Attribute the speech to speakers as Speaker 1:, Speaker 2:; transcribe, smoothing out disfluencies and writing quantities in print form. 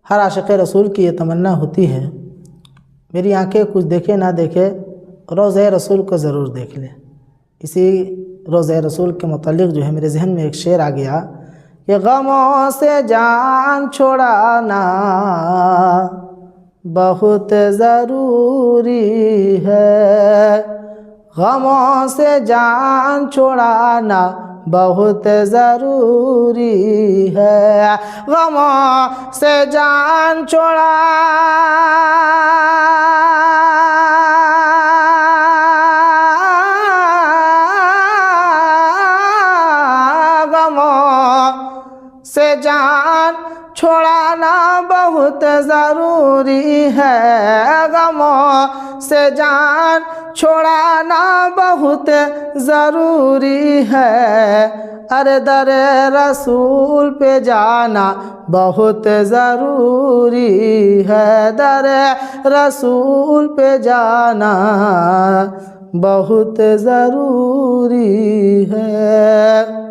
Speaker 1: हर आशिक़ रसूल की ये तमन्ना होती है, मेरी आंखें कुछ देखे ना देखे, रोज़े रसूल को ज़रूर देख ले। इसी रोज़े रसूल के मुतालिक जो है मेरे जहन में एक शेर आ गया कि गमों से जान छोड़ाना बहुत ज़रूरी है, गमों से जान छोड़ाना बहुत ज़रूरी है, गमों से जान छोड़ा से जान छोड़ाना बहुत ज़रूरी है, गमों से जान छोड़ाना बहुत ज़रूरी है। अरे दर रसूल पे जाना बहुत ज़रूरी है, दर रसूल पे जाना बहुत ज़रूरी है।